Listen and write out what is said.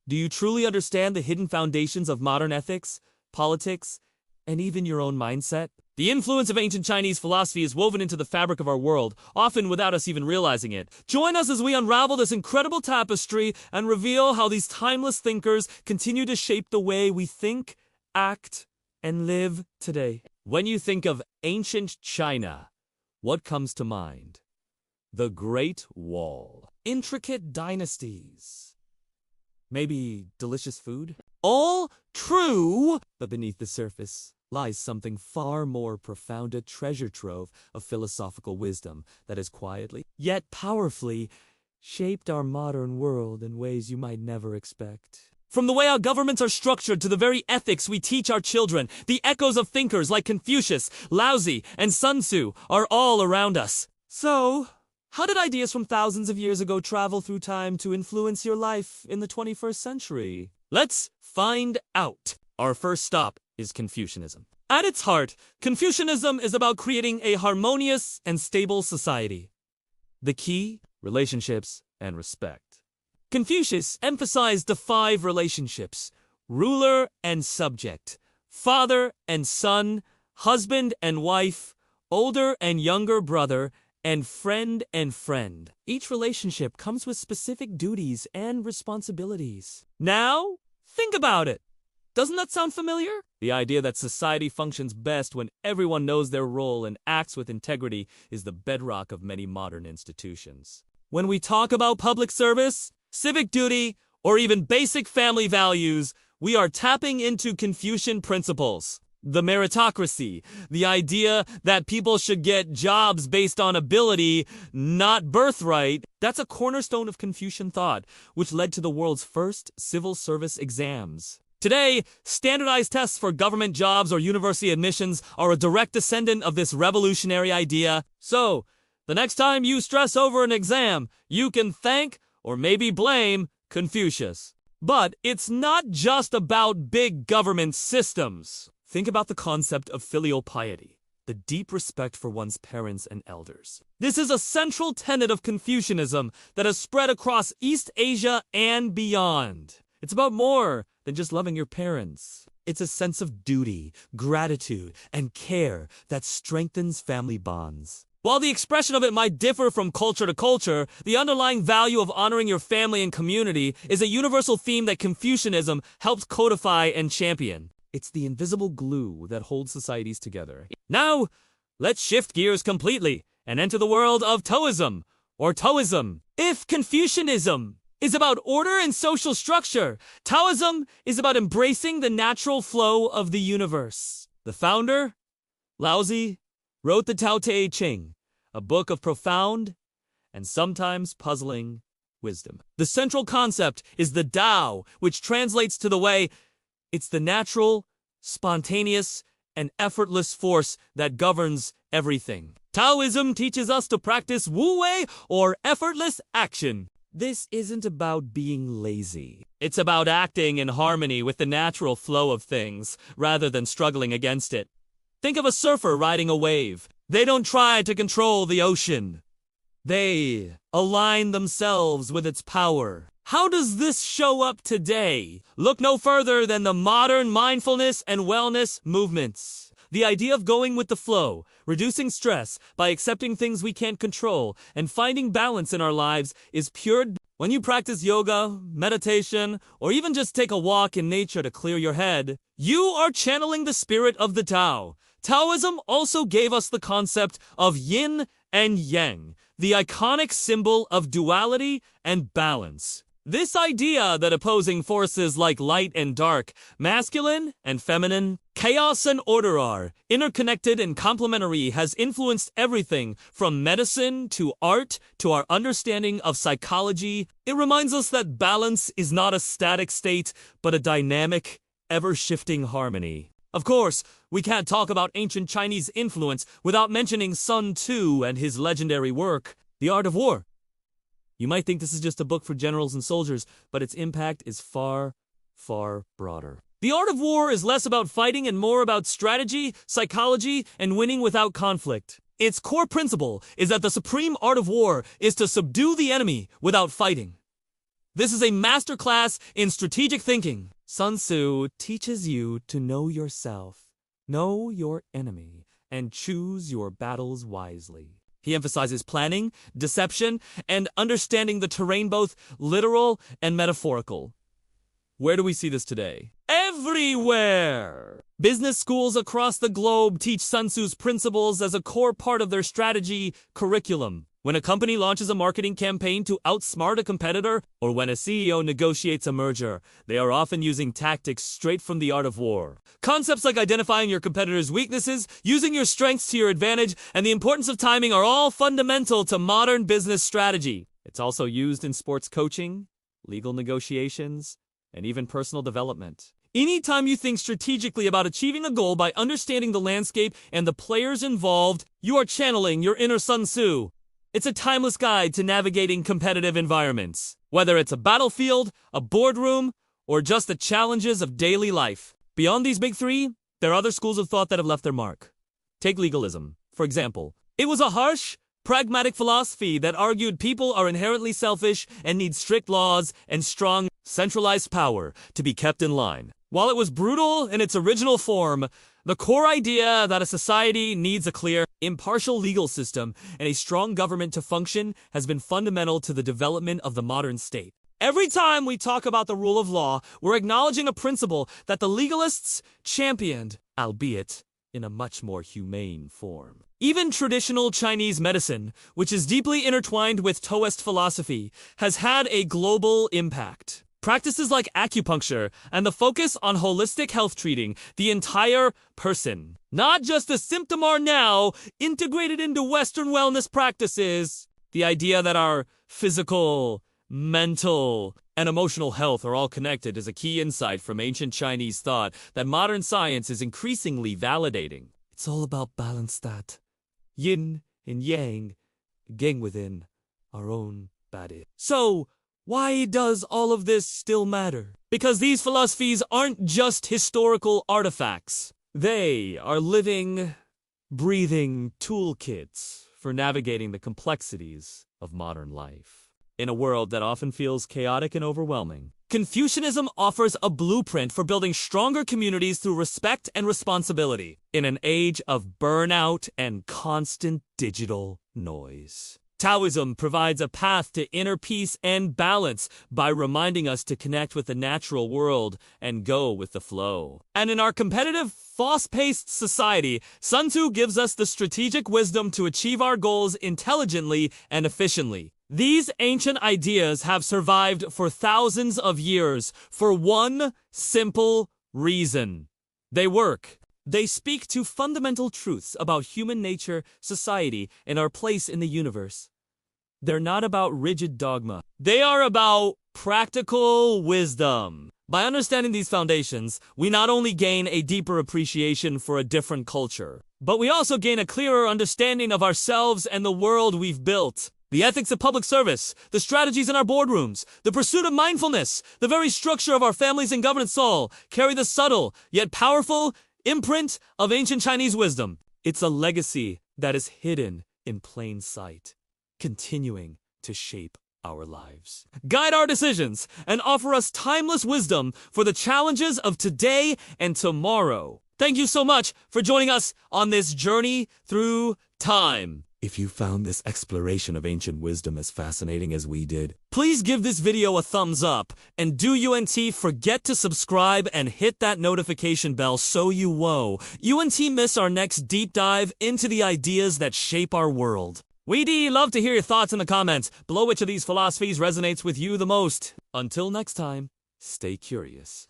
Do you truly understand the hidden foundations of modern ethics, politics, and even your own mindset? The influence of ancient Chinese philosophy is woven into the fabric of our world, often without us even realizing it. Join us as we unravel this incredible tapestry and reveal how these timeless thinkers continue to shape the way we think, act, and live today. When you think of ancient China, what comes to mind? The Great Wall. Intricate dynasties. Maybe delicious food? All true, but beneath the surface lies something far more profound, a treasure trove of philosophical wisdom that has quietly, yet powerfully, shaped our modern world in ways you might never expect. From the way our governments are structured to the very ethics we teach our children, the echoes of thinkers like Confucius, Laozi, and Sun Tzu are all around us. So, how did ideas from thousands of years ago travel through time to influence your life in the 21st century? Let's find out. Our first stop is Confucianism. At its heart, Confucianism is about creating a harmonious and stable society. The key? Relationships and respect. Confucius emphasized the 5 relationships: ruler and subject, father and son, husband and wife, older and younger brother, and friend and friend. Each relationship comes with specific duties and responsibilities. Now, think about it. Doesn't that sound familiar? The idea that society functions best when everyone knows their role and acts with integrity is the bedrock of many modern institutions. When we talk about public service, civic duty, or even basic family values, we are tapping into Confucian principles. The meritocracy, the idea that people should get jobs based on ability, not birthright, that's a cornerstone of Confucian thought, which led to the world's first civil service exams. Today, standardized tests for government jobs or university admissions are a direct descendant of this revolutionary idea. So, the next time you stress over an exam, you can thank or maybe blame Confucius. But it's not just about big government systems. Think about the concept of filial piety, the deep respect for one's parents and elders. This is a central tenet of Confucianism that has spread across East Asia and beyond. It's about more than just loving your parents. It's a sense of duty, gratitude, and care that strengthens family bonds. While the expression of it might differ from culture to culture, the underlying value of honoring your family and community is a universal theme that Confucianism helps codify and champion. It's the invisible glue that holds societies together. Now, let's shift gears completely and enter the world of Taoism, or Taoism. If Confucianism is about order and social structure, Taoism is about embracing the natural flow of the universe. The founder, Laozi, wrote the Tao Te Ching, a book of profound and sometimes puzzling wisdom. The central concept is the Tao, which translates to the way it's the natural, spontaneous, and effortless force that governs everything. Taoism teaches us to practice Wu Wei, or effortless action. This isn't about being lazy. It's about acting in harmony with the natural flow of things, rather than struggling against it. Think of a surfer riding a wave. They don't try to control the ocean. They align themselves with its power. How does this show up today? Look no further than the modern mindfulness and wellness movements. The idea of going with the flow, reducing stress by accepting things we can't control, and finding balance in our lives is pure. When you practice yoga, meditation, or even just take a walk in nature to clear your head, you are channeling the spirit of the Tao. Taoism also gave us the concept of yin and yang, the iconic symbol of duality and balance. This idea that opposing forces like light and dark, masculine and feminine, chaos and order are interconnected and complementary has influenced everything from medicine to art to our understanding of psychology. It reminds us that balance is not a static state, but a dynamic, ever-shifting harmony. Of course, we can't talk about ancient Chinese influence without mentioning Sun Tzu and his legendary work, The Art of War. You might think this is just a book for generals and soldiers, but its impact is far, far broader. The Art of War is less about fighting and more about strategy, psychology, and winning without conflict. Its core principle is that the supreme art of war is to subdue the enemy without fighting. This is a masterclass in strategic thinking. Sun Tzu teaches you to know yourself, know your enemy, and choose your battles wisely. He emphasizes planning, deception, and understanding the terrain, both literal and metaphorical. Where do we see this today? Everywhere! Business schools across the globe teach Sun Tzu's principles as a core part of their strategy curriculum. When a company launches a marketing campaign to outsmart a competitor, or when a CEO negotiates a merger, they are often using tactics straight from the art of war. Concepts like identifying your competitor's weaknesses, using your strengths to your advantage, and the importance of timing are all fundamental to modern business strategy. It's also used in sports coaching, legal negotiations, and even personal development. Anytime you think strategically about achieving a goal by understanding the landscape and the players involved, you are channeling your inner Sun Tzu. It's a timeless guide to navigating competitive environments. Whether it's a battlefield, a boardroom, or just the challenges of daily life. Beyond these big three, there are other schools of thought that have left their mark. Take legalism, for example. It was a harsh, pragmatic philosophy that argued people are inherently selfish and need strict laws and strong, centralized power to be kept in line. While it was brutal in its original form, the core idea that a society needs a clear, impartial legal system and a strong government to function has been fundamental to the development of the modern state. Every time we talk about the rule of law, we're acknowledging a principle that the legalists championed, albeit in a much more humane form. Even traditional Chinese medicine, which is deeply intertwined with Taoist philosophy, has had a global impact. Practices like acupuncture and the focus on holistic health treating the entire person, not just the symptom, are now integrated into Western wellness practices. The idea that our physical, mental, and emotional health are all connected is a key insight from ancient Chinese thought that modern science is increasingly validating. It's all about balance, that yin and yang, gang within our own body. So, why does all of this still matter? Because these philosophies aren't just historical artifacts. They are living, breathing toolkits for navigating the complexities of modern life. In a world that often feels chaotic and overwhelming, Confucianism offers a blueprint for building stronger communities through respect and responsibility in an age of burnout and constant digital noise. Taoism provides a path to inner peace and balance by reminding us to connect with the natural world and go with the flow. And in our competitive, fast-paced society, Sun Tzu gives us the strategic wisdom to achieve our goals intelligently and efficiently. These ancient ideas have survived for thousands of years for one simple reason. They work. They speak to fundamental truths about human nature, society, and our place in the universe. They're not about rigid dogma. They are about practical wisdom. By understanding these foundations, we not only gain a deeper appreciation for a different culture, but we also gain a clearer understanding of ourselves and the world we've built. The ethics of public service, the strategies in our boardrooms, the pursuit of mindfulness, the very structure of our families and governance all carry the subtle, yet powerful imprint of ancient Chinese wisdom. It's a legacy that is hidden in plain sight, continuing to shape our lives, guide our decisions, and offer us timeless wisdom for the challenges of today and tomorrow. Thank you so much for joining us on this journey through time. If you found this exploration of ancient wisdom as fascinating as we did, please give this video a thumbs up, and do UNT forget to subscribe and hit that notification bell so you won't miss our next deep dive into the ideas that shape our world. We'd love to hear your thoughts in the comments below. Which of these philosophies resonates with you the most? Until next time, stay curious.